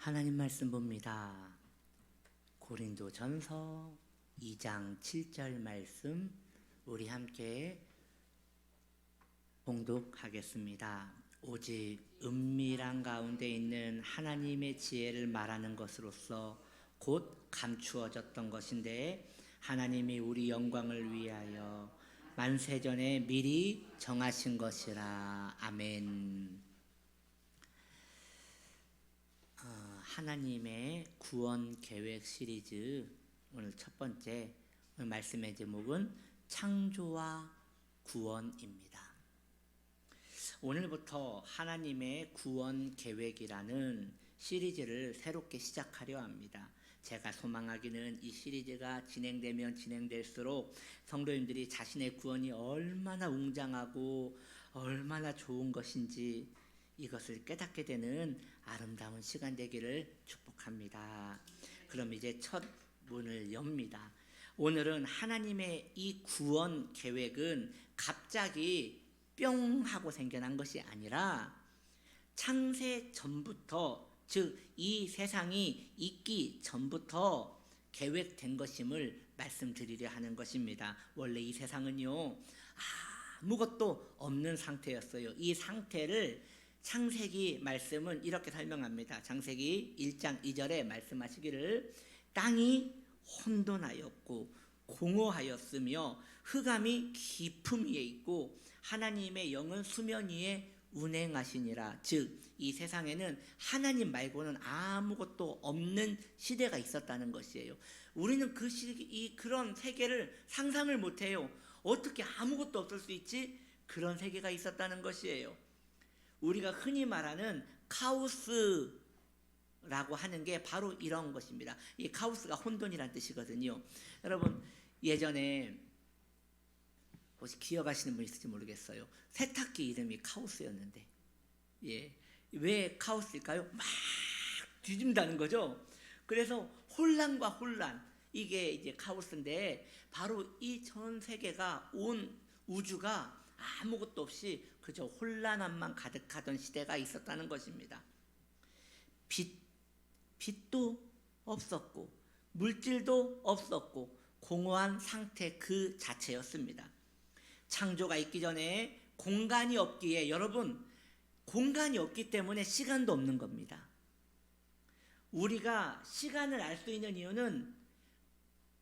하나님 말씀 봅니다. 고린도전서 2장 7절 말씀 우리 함께 봉독하겠습니다. 오직 은밀한 가운데 있는 하나님의 지혜를 말하는 것으로서 곧 감추어졌던 것인데 하나님이 우리 영광을 위하여 만세전에 미리 정하신 것이라. 아멘. 하나님의 구원 계획 시리즈 오늘 첫 번째 오늘 말씀의 제목은 창조와 구원입니다. 오늘부터 하나님의 구원 계획이라는 시리즈를 새롭게 시작하려 합니다. 제가 소망하기는 이 시리즈가 진행되면 진행될수록 성도님들이 자신의 구원이 얼마나 웅장하고 얼마나 좋은 것인지 이것을 깨닫게 되는 아름다운 시간 되기를 축복합니다. 그럼 이제 첫 문을 엽니다. 오늘은 하나님의 이 구원 계획은 갑자기 뿅 하고 생겨난 것이 아니라 창세 전부터, 즉 이 세상이 있기 전부터 계획된 것임을 말씀드리려 하는 것입니다. 원래 이 세상은요 아무것도 없는 상태였어요. 이 상태를 창세기 말씀은 이렇게 설명합니다. 창세기 1장 2절에 말씀하시기를 땅이 혼돈하였고 공허하였으며 흑암이 깊음 위에 있고 하나님의 영은 수면 위에 운행하시니라. 즉 이 세상에는 하나님 말고는 아무것도 없는 시대가 있었다는 것이에요. 우리는 그런 세계를 상상을 못해요. 어떻게 아무것도 없을 수 있지? 그런 세계가 있었다는 것이에요. 우리가 흔히 말하는 카오스라고 하는 게 바로 이런 것입니다. 이 카오스가 혼돈이란 뜻이거든요. 여러분 예전에 혹시 기억하시는 분 있을지 모르겠어요. 세탁기 이름이 카오스였는데 왜 카오스일까요? 막 뒤진다는 거죠. 그래서 혼란과 혼란, 이게 이제 카오스인데 바로 이 전 세계가 온 우주가 아무것도 없이 그저 혼란함만 가득하던 시대가 있었다는 것입니다. 빛도 없었고 물질도 없었고 공허한 상태 그 자체였습니다. 창조가 있기 전에 공간이 없기에, 여러분 공간이 없기 때문에 시간도 없는 겁니다. 우리가 시간을 알 수 있는 이유는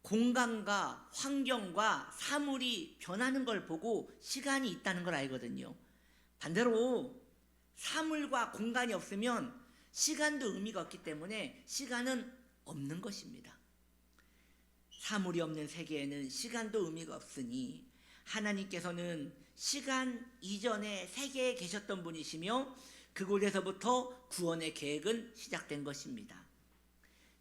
공간과 환경과 사물이 변하는 걸 보고 시간이 있다는 걸 알거든요. 반대로 사물과 공간이 없으면 시간도 의미가 없기 때문에 시간은 없는 것입니다. 사물이 없는 세계에는 시간도 의미가 없으니 하나님께서는 시간 이전의 세계에 계셨던 분이시며 그곳에서부터 구원의 계획은 시작된 것입니다.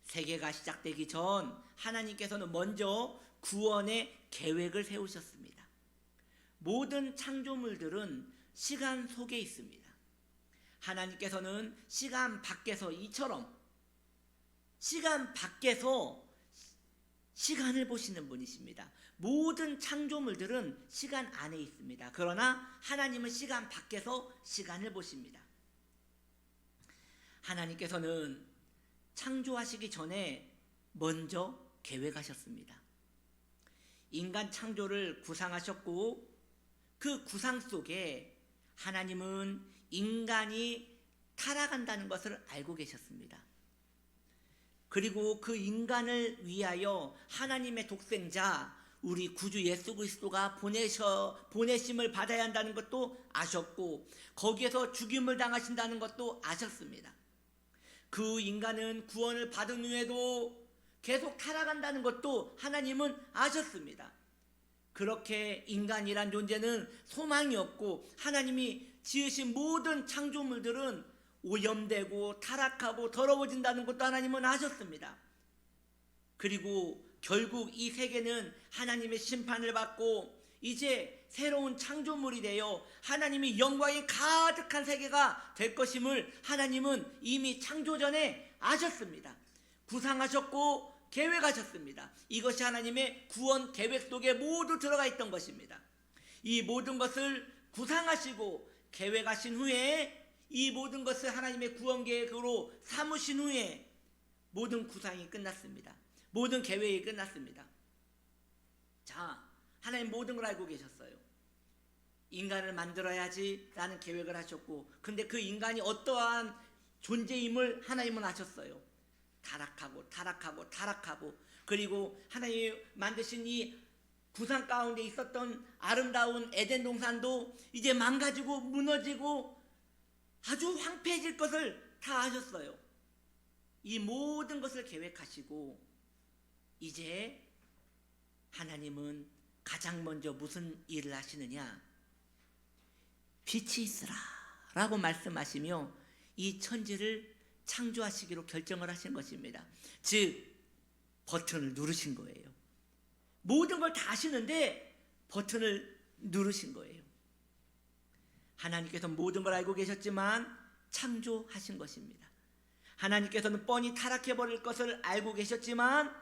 세계가 시작되기 전 하나님께서는 먼저 구원의 계획을 세우셨습니다. 모든 창조물들은 시간 속에 있습니다. 하나님께서는 시간 밖에서 이처럼 시간 밖에서 시간을 보시는 분이십니다. 모든 창조물들은 시간 안에 있습니다. 그러나 하나님은 시간 밖에서 시간을 보십니다. 하나님께서는 창조하시기 전에 먼저 계획하셨습니다. 인간 창조를 구상하셨고 그 구상 속에 하나님은 인간이 타락한다는 것을 알고 계셨습니다. 그리고 그 인간을 위하여 하나님의 독생자 우리 구주 예수 그리스도가 보내심을 받아야 한다는 것도 아셨고 거기에서 죽임을 당하신다는 것도 아셨습니다. 그 인간은 구원을 받은 후에도 계속 타락한다는 것도 하나님은 아셨습니다. 그렇게 인간이란 존재는 소망이 없고 하나님이 지으신 모든 창조물들은 오염되고 타락하고 더러워진다는 것도 하나님은 아셨습니다. 그리고 결국 이 세계는 하나님의 심판을 받고 이제 새로운 창조물이 되어 하나님의 영광이 가득한 세계가 될 것임을 하나님은 이미 창조 전에 아셨습니다. 구상하셨고 계획하셨습니다. 이것이 하나님의 구원 계획 속에 모두 들어가 있던 것입니다. 이 모든 것을 구상하시고 계획하신 후에 이 모든 것을 하나님의 구원 계획으로 삼으신 후에 모든 구상이 끝났습니다. 모든 계획이 끝났습니다. 자, 하나님 모든 걸 알고 계셨어요. 인간을 만들어야지 라는 계획을 하셨고, 근데 그 인간이 어떠한 존재임을 하나님은 아셨어요. 타락하고 그리고 하나님이 만드신 이 구상 가운데 있었던 아름다운 에덴 동산도 이제 망가지고 무너지고 아주 황폐해질 것을 다 아셨어요. 이 모든 것을 계획하시고 이제 하나님은 가장 먼저 무슨 일을 하시느냐? 빛이 있으라 라고 말씀하시며 이 천지를 창조하시기로 결정을 하신 것입니다. 즉 버튼을 누르신 거예요. 모든 걸 다 아시는데 버튼을 누르신 거예요. 하나님께서 모든 걸 알고 계셨지만 창조하신 것입니다. 하나님께서는 뻔히 타락해버릴 것을 알고 계셨지만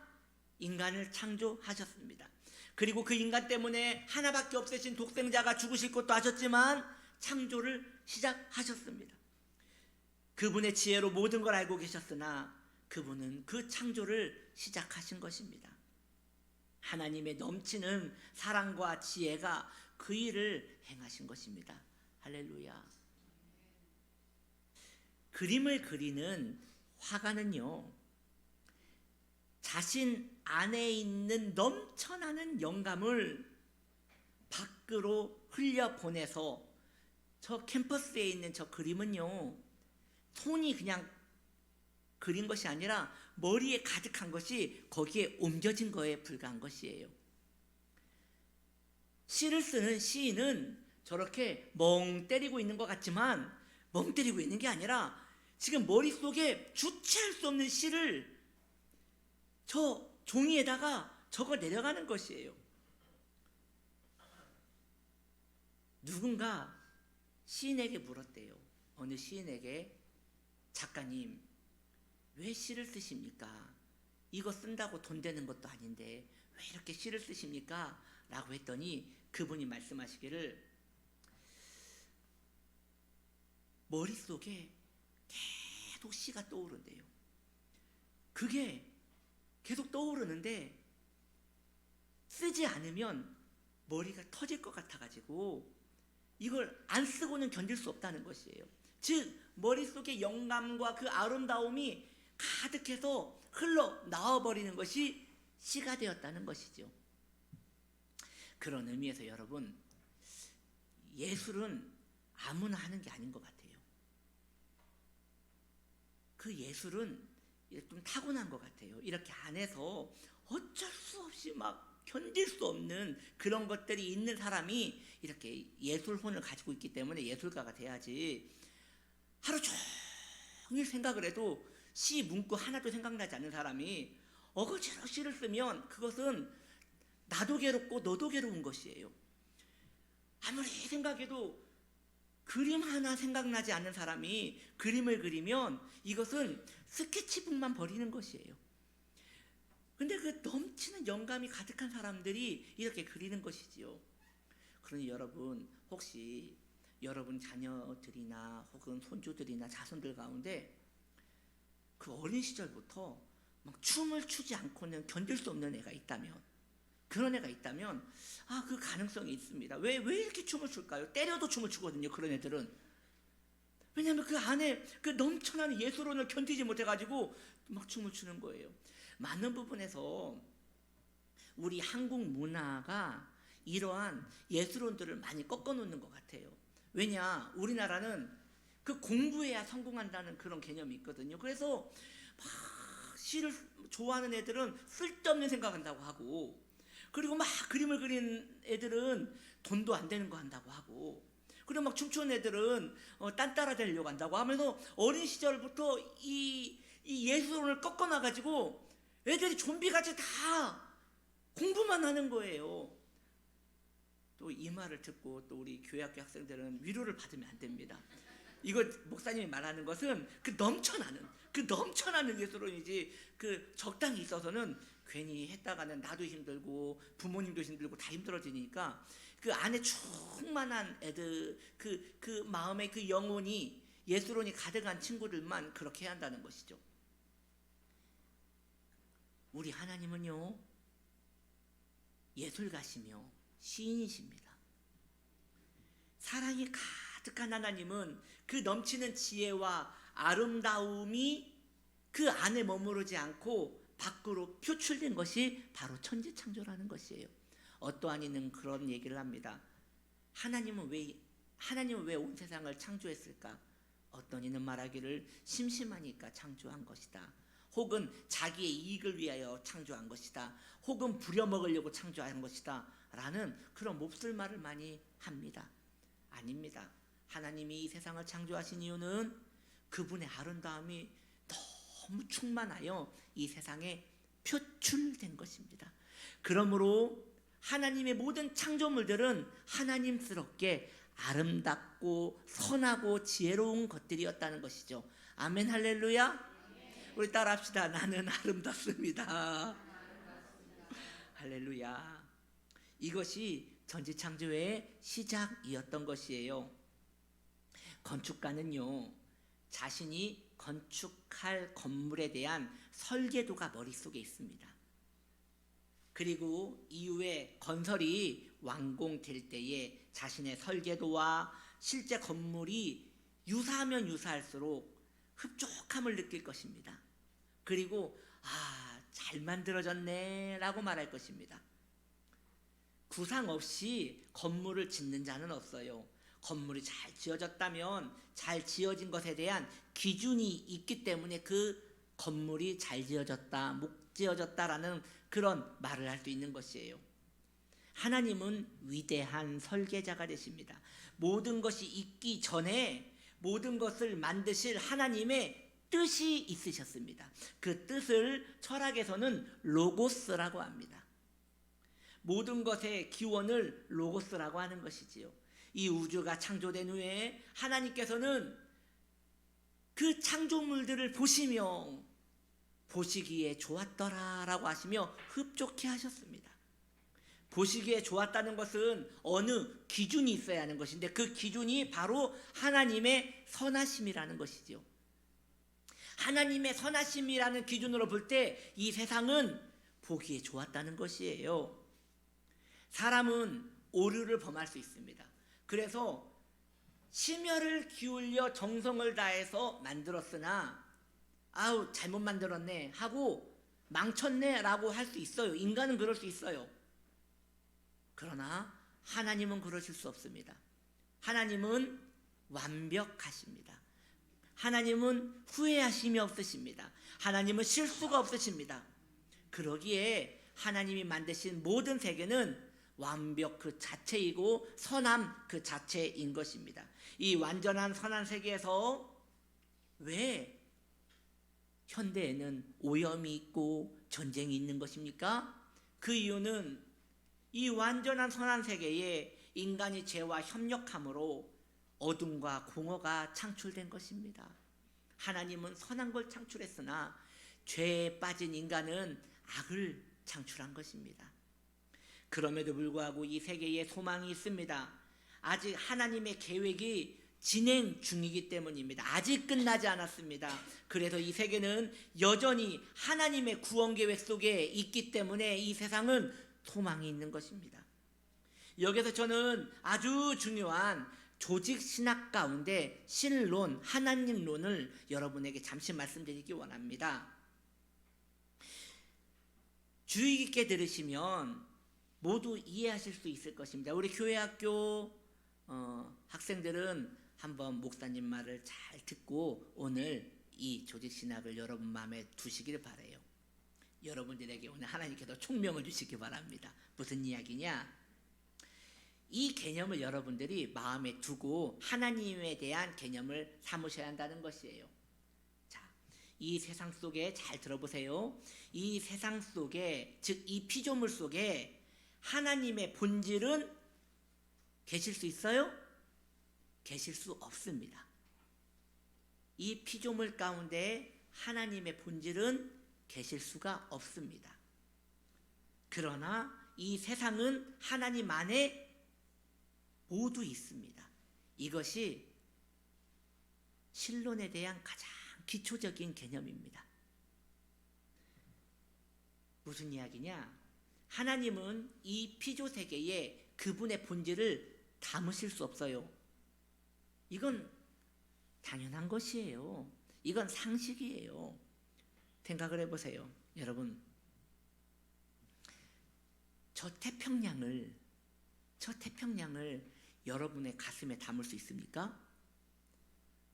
인간을 창조하셨습니다. 그리고 그 인간 때문에 하나밖에 없으신 독생자가 죽으실 것도 아셨지만 창조를 시작하셨습니다. 그분의 지혜로 모든 걸 알고 계셨으나 그분은 그 창조를 시작하신 것입니다. 하나님의 넘치는 사랑과 지혜가 그 일을 행하신 것입니다. 할렐루야. 그림을 그리는 화가는요, 자신 안에 있는 넘쳐나는 영감을 밖으로 흘려보내서 저 캠퍼스에 있는 저 그림은요, 손이 그냥 그린 것이 아니라 머리에 가득한 것이 거기에 옮겨진 거에 불과한 것이에요. 시를 쓰는 시인은 저렇게 멍 때리고 있는 것 같지만 멍 때리고 있는 게 아니라 지금 머릿속에 주체할 수 없는 시를 저 종이에다가 적어 내려가는 것이에요. 누군가 시인에게 물었대요. 어느 시인에게, 작가님 왜 시를 쓰십니까? 이거 쓴다고 돈 되는 것도 아닌데 왜 이렇게 시를 쓰십니까? 라고 했더니 그분이 말씀하시기를, 머릿속에 계속 시가 떠오른대요. 그게 계속 떠오르는데 쓰지 않으면 머리가 터질 것 같아가지고 이걸 안 쓰고는 견딜 수 없다는 것이에요. 즉 머릿속에 영감과 그 아름다움이 가득해서 흘러나와버리는 것이 시가 되었다는 것이죠. 그런 의미에서 여러분, 예술은 아무나 하는 게 아닌 것 같아요. 그 예술은 좀 타고난 것 같아요. 이렇게 안에서 어쩔 수 없이 막 견딜 수 없는 그런 것들이 있는 사람이 이렇게 예술혼을 가지고 있기 때문에 예술가가 돼야지, 하루 종일 생각을 해도 시 문구 하나도 생각나지 않는 사람이 어거지로 시를 쓰면 그것은 나도 괴롭고 너도 괴로운 것이에요. 아무리 생각해도 그림 하나 생각나지 않는 사람이 그림을 그리면 이것은 스케치북만 버리는 것이에요. 근데 그 넘치는 영감이 가득한 사람들이 이렇게 그리는 것이지요. 그러니 여러분, 혹시 여러분 자녀들이나 혹은 손주들이나 자손들 가운데 그 어린 시절부터 막 춤을 추지 않고는 견딜 수 없는 애가 있다면, 그런 애가 있다면 그 가능성이 있습니다. 왜 이렇게 춤을 출까요? 때려도 춤을 추거든요, 그런 애들은. 왜냐하면 그 안에 그 넘쳐나는 예술혼을 견디지 못해가지고 막 춤을 추는 거예요. 많은 부분에서 우리 한국 문화가 이러한 예술혼들을 많이 꺾어놓는 것 같아요. 왜냐, 우리나라는 그 공부해야 성공한다는 그런 개념이 있거든요. 그래서 막 시를 좋아하는 애들은 쓸데없는 생각한다고 하고, 그리고 막 그림을 그린 애들은 돈도 안 되는 거 한다고 하고, 그리고 막 춤추는 애들은 딴따라 되려고 한다고 하면서 어린 시절부터 이 예술을 꺾어놔가지고 애들이 좀비같이 다 공부만 하는 거예요. 또 이 말을 듣고 또 우리 교회학교 학생들은 위로를 받으면 안 됩니다. 이거 목사님이 말하는 것은 그 넘쳐나는 예술론이지, 그 적당히 있어서는 괜히 했다가는 나도 힘들고 부모님도 힘들고 다 힘들어지니까 그 안에 충만한 애들, 그 마음의 그 영혼이 예술혼이 가득한 친구들만 그렇게 해야 한다는 것이죠. 우리 하나님은요, 예술가시며 시인이십니다. 사랑이 가득한 하나님은 그 넘치는 지혜와 아름다움이 그 안에 머무르지 않고 밖으로 표출된 것이 바로 천지창조라는 것이에요. 어떠한 이는 그런 얘기를 합니다. 하나님은 왜 온 세상을 창조했을까? 어떤 이는 말하기를 심심하니까 창조한 것이다. 혹은 자기의 이익을 위하여 창조한 것이다. 혹은 부려먹으려고 창조한 것이다. 라는 그런 몹쓸 말을 많이 합니다. 아닙니다. 하나님이 이 세상을 창조하신 이유는 그분의 아름다움이 너무 충만하여 이 세상에 표출된 것입니다. 그러므로 하나님의 모든 창조물들은 하나님스럽게 아름답고 선하고 지혜로운 것들이었다는 것이죠. 아멘, 할렐루야. 우리 따라합시다. 나는 아름답습니다. 할렐루야. 이것이 전지창조의 시작이었던 것이에요. 건축가는요, 자신이 건축할 건물에 대한 설계도가 머릿속에 있습니다. 그리고 이후에 건설이 완공될 때에 자신의 설계도와 실제 건물이 유사하면 유사할수록 흡족함을 느낄 것입니다. 그리고 잘 만들어졌네 라고 말할 것입니다. 구상 없이 건물을 짓는 자는 없어요. 건물이 잘 지어졌다면 잘 지어진 것에 대한 기준이 있기 때문에 그 건물이 잘 지어졌다, 못 지어졌다라는 그런 말을 할 수 있는 것이에요. 하나님은 위대한 설계자가 되십니다. 모든 것이 있기 전에 모든 것을 만드실 하나님의 뜻이 있으셨습니다. 그 뜻을 철학에서는 로고스라고 합니다. 모든 것의 기원을 로고스라고 하는 것이지요. 이 우주가 창조된 후에 하나님께서는 그 창조물들을 보시며 보시기에 좋았더라라고 하시며 흡족해 하셨습니다. 보시기에 좋았다는 것은 어느 기준이 있어야 하는 것인데 그 기준이 바로 하나님의 선하심이라는 것이지요. 하나님의 선하심이라는 기준으로 볼 때 이 세상은 보기에 좋았다는 것이에요. 사람은 오류를 범할 수 있습니다. 그래서 심혈을 기울여 정성을 다해서 만들었으나 잘못 만들었네 하고 망쳤네 라고 할 수 있어요. 인간은 그럴 수 있어요. 그러나 하나님은 그러실 수 없습니다. 하나님은 완벽하십니다. 하나님은 후회하심이 없으십니다. 하나님은 실수가 없으십니다. 그러기에 하나님이 만드신 모든 세계는 완벽 그 자체이고 선함 그 자체인 것입니다. 이 완전한 선한 세계에서 왜 현대에는 오염이 있고 전쟁이 있는 것입니까? 그 이유는 이 완전한 선한 세계에 인간이 죄와 협력함으로 어둠과 공허가 창출된 것입니다. 하나님은 선한 걸 창출했으나 죄에 빠진 인간은 악을 창출한 것입니다. 그럼에도 불구하고 이 세계에 소망이 있습니다. 아직 하나님의 계획이 진행 중이기 때문입니다. 아직 끝나지 않았습니다. 그래서 이 세계는 여전히 하나님의 구원 계획 속에 있기 때문에 이 세상은 소망이 있는 것입니다. 여기서 저는 아주 중요한 조직 신학 가운데 신론, 하나님론을 여러분에게 잠시 말씀드리기 원합니다. 주의 깊게 들으시면 모두 이해하실 수 있을 것입니다. 우리 교회학교 학생들은 한번 목사님 말을 잘 듣고 오늘 이 조직신학을 여러분 마음에 두시길 바라요. 여러분들에게 오늘 하나님께서 총명을 주시기 바랍니다. 무슨 이야기냐? 이 개념을 여러분들이 마음에 두고 하나님에 대한 개념을 삼으셔야 한다는 것이에요. 자, 이 세상 속에 잘 들어보세요. 이 세상 속에, 즉 이 피조물 속에 하나님의 본질은 계실 수 있어요? 계실 수 없습니다. 이 피조물 가운데 하나님의 본질은 계실 수가 없습니다. 그러나 이 세상은 하나님 안에 모두 있습니다. 이것이 신론에 대한 가장 기초적인 개념입니다. 무슨 이야기냐? 하나님은 이 피조 세계에 그분의 본질을 담으실 수 없어요. 이건 당연한 것이에요. 이건 상식이에요. 생각을 해보세요. 여러분, 저 태평양을 여러분의 가슴에 담을 수 있습니까?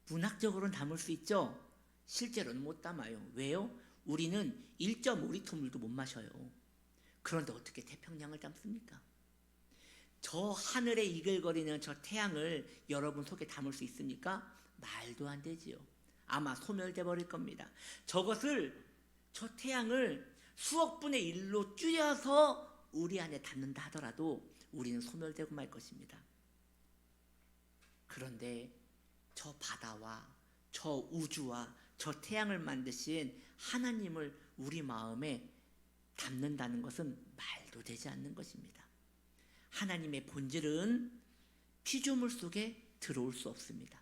문학적으로는 담을 수 있죠. 실제로는 못 담아요. 왜요? 우리는 1.5리터 물도 못 마셔요. 그런데 어떻게 태평양을 담습니까? 저 하늘에 이글거리는 저 태양을 여러분 속에 담을 수 있습니까? 말도 안 되지요. 아마 소멸돼 버릴 겁니다. 저 태양을 수억 분의 1로 줄여서 우리 안에 담는다 하더라도 우리는 소멸되고 말 것입니다. 그런데 저 바다와 저 우주와 저 태양을 만드신 하나님을 우리 마음에 담는다는 것은 말도 되지 않는 것입니다. 하나님의 본질은 피조물 속에 들어올 수 없습니다.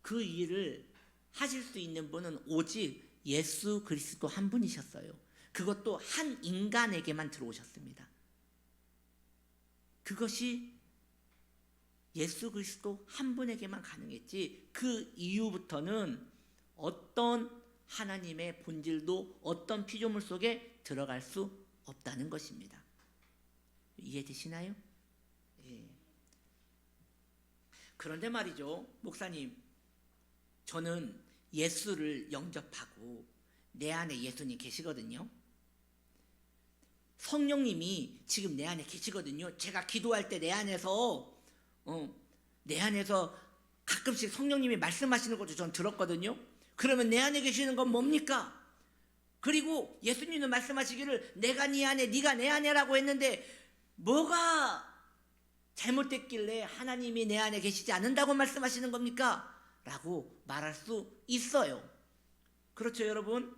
그 일을 하실 수 있는 분은 오직 예수 그리스도 한 분이셨어요. 그것도 한 인간에게만 들어오셨습니다. 그것이 예수 그리스도 한 분에게만 가능했지, 그 이후부터는 어떤 하나님의 본질도 어떤 피조물 속에 들어갈 수 없다는 것입니다. 이해되시나요? 예. 그런데 말이죠, 목사님, 저는 예수를 영접하고 내 안에 예수님 계시거든요. 성령님이 지금 내 안에 계시거든요. 제가 기도할 때 내 안에서 가끔씩 성령님이 말씀하시는 것도 전 들었거든요. 그러면 내 안에 계시는 건 뭡니까? 그리고 예수님은 말씀하시기를 내가 네 안에 네가 내 안에라고 했는데 뭐가 잘못됐길래 하나님이 내 안에 계시지 않는다고 말씀하시는 겁니까? 라고 말할 수 있어요. 그렇죠, 여러분?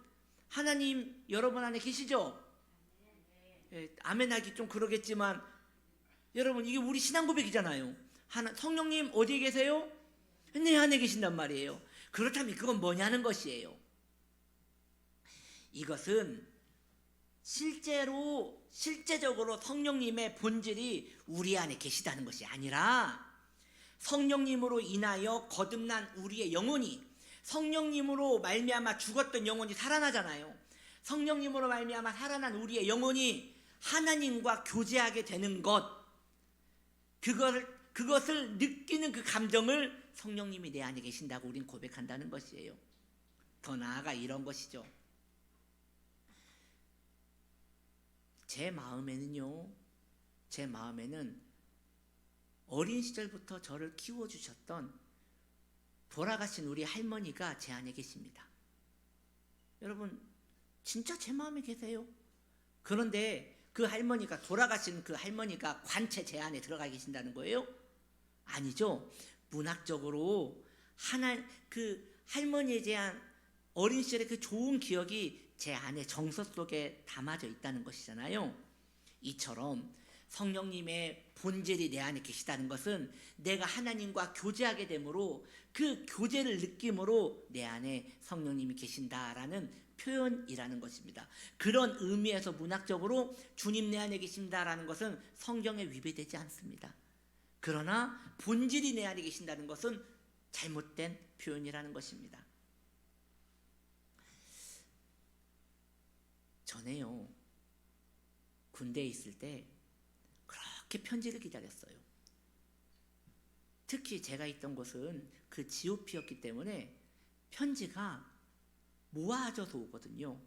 하나님 여러분 안에 계시죠? 예, 아멘 하기 좀 그러겠지만 여러분, 이게 우리 신앙 고백이잖아요. 성령님 어디에 계세요? 내 안에 계신단 말이에요. 그렇다면 그건 뭐냐는 것이에요. 이것은 실제적으로 성령님의 본질이 우리 안에 계시다는 것이 아니라 성령님으로 인하여 거듭난 우리의 영혼이, 성령님으로 말미암아 죽었던 영혼이 살아나잖아요. 성령님으로 말미암아 살아난 우리의 영혼이 하나님과 교제하게 되는 것, 그것을 느끼는 그 감정을 성령님이 내 안에 계신다고 우린 고백한다는 것이에요. 더 나아가 이런 것이죠. 제 마음에는 어린 시절부터 저를 키워주셨던 돌아가신 우리 할머니가 제 안에 계십니다. 여러분, 진짜 제 마음에 계세요. 그런데 돌아가신 그 할머니가 관체 제 안에 들어가 계신다는 거예요? 아니죠. 문학적으로 그 할머니에 대한 어린 시절의 그 좋은 기억이 제 안에 정서 속에 담아져 있다는 것이잖아요. 이처럼 성령님의 본질이 내 안에 계시다는 것은 내가 하나님과 교제하게 되므로 그 교제를 느낌으로 내 안에 성령님이 계신다라는 표현이라는 것입니다. 그런 의미에서 문학적으로 주님 내 안에 계신다라는 것은 성경에 위배되지 않습니다. 그러나 본질이 내 안에 계신다는 것은 잘못된 표현이라는 것입니다. 전에요, 군대에 있을 때 그렇게 편지를 기다렸어요. 특히 제가 있던 곳은 그 GOP였기 때문에 편지가 모아져서 오거든요.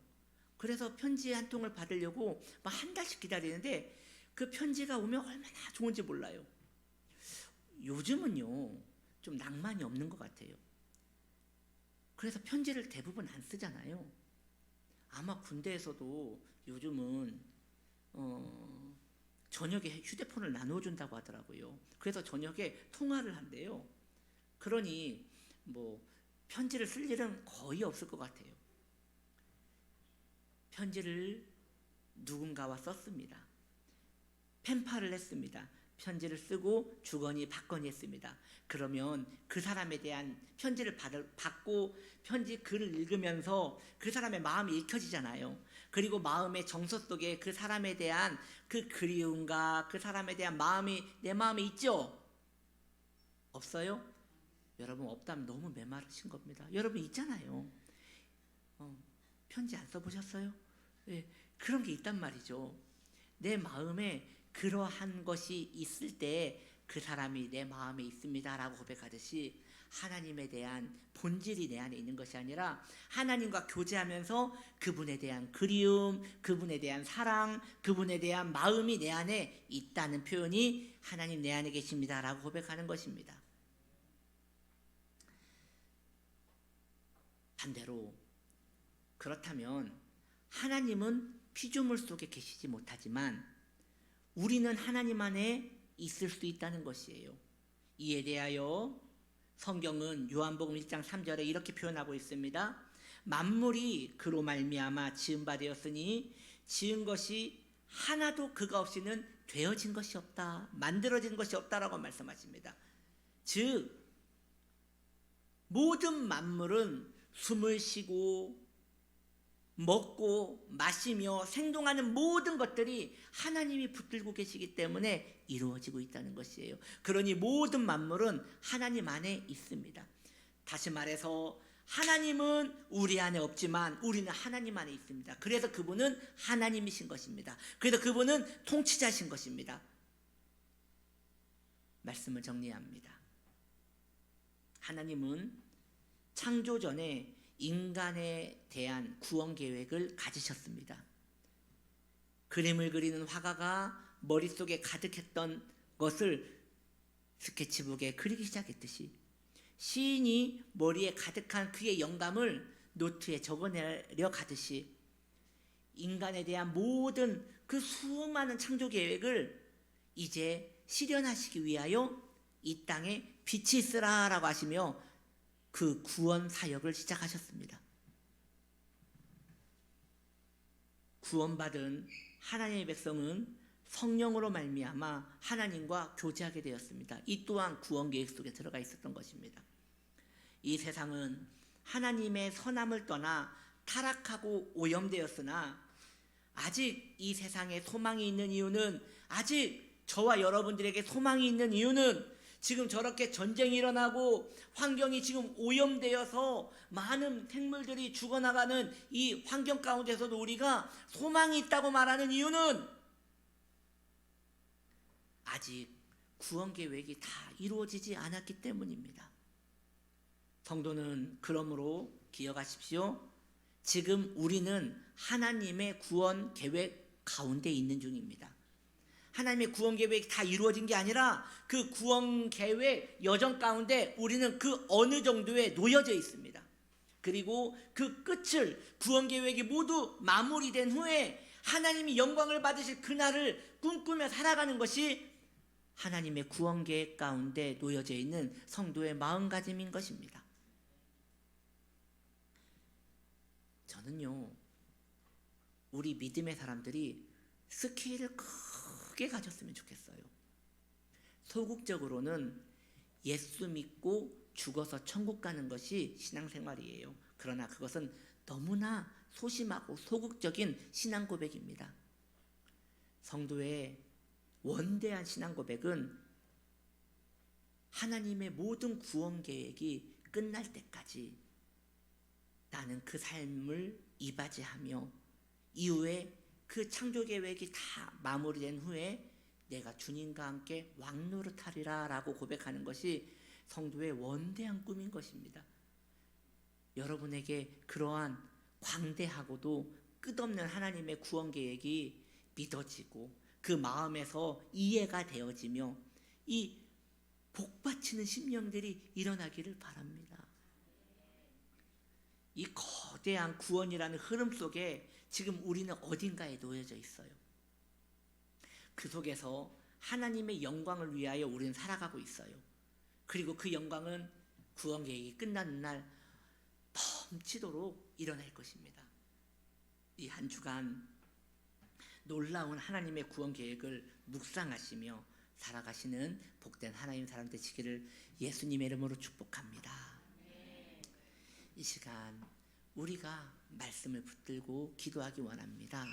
그래서 편지 한 통을 받으려고 막 한 달씩 기다리는데 그 편지가 오면 얼마나 좋은지 몰라요. 요즘은요, 좀 낭만이 없는 것 같아요. 그래서 편지를 대부분 안 쓰잖아요. 아마 군대에서도 요즘은 저녁에 휴대폰을 나눠준다고 하더라고요. 그래서 저녁에 통화를 한대요. 그러니 뭐 편지를 쓸 일은 거의 없을 것 같아요. 편지를 누군가와 썼습니다. 펜팔을 했습니다. 편지를 쓰고 주거니 받거니 했습니다. 그러면 그 사람에 대한 편지를 받고 편지 글을 읽으면서 그 사람의 마음이 읽혀지잖아요. 그리고 마음의 정서 속에 그 사람에 대한 그 그리움과 그 사람에 대한 마음이 내 마음에 있죠? 없어요? 여러분 없다면 너무 메마르신 겁니다. 여러분 있잖아요. 편지 안 써보셨어요? 네, 그런 게 있단 말이죠. 내 마음에 그러한 것이 있을 때 그 사람이 내 마음에 있습니다 라고 고백하듯이 하나님에 대한 본질이 내 안에 있는 것이 아니라 하나님과 교제하면서 그분에 대한 그리움, 그분에 대한 사랑, 그분에 대한 마음이 내 안에 있다는 표현이 하나님 내 안에 계십니다 라고 고백하는 것입니다. 반대로 그렇다면 하나님은 피조물 속에 계시지 못하지만 우리는 하나님 안에 있을 수 있다는 것이에요. 이에 대하여 성경은 요한복음 1장 3절에 이렇게 표현하고 있습니다. 만물이 그로 말미암아 지은 바 되었으니 지은 것이 하나도 그가 없이는 되어진 것이 없다, 만들어진 것이 없다라고 말씀하십니다. 즉 모든 만물은 숨을 쉬고 먹고 마시며 생동하는 모든 것들이 하나님이 붙들고 계시기 때문에 이루어지고 있다는 것이에요. 그러니 모든 만물은 하나님 안에 있습니다. 다시 말해서 하나님은 우리 안에 없지만 우리는 하나님 안에 있습니다. 그래서 그분은 하나님이신 것입니다. 그래서 그분은 통치자신 것입니다. 말씀을 정리합니다. 하나님은 창조 전에 인간에 대한 구원 계획을 가지셨습니다. 그림을 그리는 화가가 머릿속에 가득했던 것을 스케치북에 그리기 시작했듯이 시인이 머리에 가득한 그의 영감을 노트에 적어내려 가듯이 인간에 대한 모든 그 수많은 창조 계획을 이제 실현하시기 위하여 이 땅에 빛이 있으라라고 하시며 그 구원 사역을 시작하셨습니다. 구원받은 하나님의 백성은 성령으로 말미암아 하나님과 교제하게 되었습니다. 이 또한 구원 계획 속에 들어가 있었던 것입니다. 이 세상은 하나님의 선함을 떠나 타락하고 오염되었으나 아직 이 세상에 소망이 있는 이유는, 아직 저와 여러분들에게 소망이 있는 이유는 지금 저렇게 전쟁이 일어나고 환경이 지금 오염되어서 많은 생물들이 죽어나가는 이 환경 가운데서도 우리가 소망이 있다고 말하는 이유는 아직 구원 계획이 다 이루어지지 않았기 때문입니다. 성도는 그러므로 기억하십시오. 지금 우리는 하나님의 구원 계획 가운데 있는 중입니다. 하나님의 구원 계획이 다 이루어진 게 아니라 그 구원 계획 여정 가운데 우리는 그 어느 정도에 놓여져 있습니다. 그리고 그 끝을, 구원 계획이 모두 마무리된 후에 하나님이 영광을 받으실 그날을 꿈꾸며 살아가는 것이 하나님의 구원 계획 가운데 놓여져 있는 성도의 마음가짐인 것입니다. 저는요, 우리 믿음의 사람들이 스케일을 크게 가졌으면 좋겠어요. 소극적으로는 예수 믿고 죽어서 천국 가는 것이 신앙생활이에요. 그러나 그것은 너무나 소심하고 소극적인 신앙 고백입니다. 성도의 원대한 신앙 고백은 하나님의 모든 구원 계획이 끝날 때까지 나는 그 삶을 이바지하며 이후에 그 창조 계획이 다 마무리된 후에 내가 주님과 함께 왕노릇하리라 라고 고백하는 것이 성도의 원대한 꿈인 것입니다. 여러분에게 그러한 광대하고도 끝없는 하나님의 구원 계획이 믿어지고 그 마음에서 이해가 되어지며 이 복받치는 심령들이 일어나기를 바랍니다. 이 거대한 구원이라는 흐름 속에 지금 우리는 어딘가에 놓여져 있어요. 그 속에서 하나님의 영광을 위하여 우리는 살아가고 있어요. 그리고 그 영광은 구원 계획이 끝나는 날 넘치도록 일어날 것입니다. 이 한 주간 놀라운 하나님의 구원 계획을 묵상하시며 살아가시는 복된 하나님 사람 되시기를 예수님의 이름으로 축복합니다. 이 시간 우리가 말씀을 붙들고 기도하기 원합니다.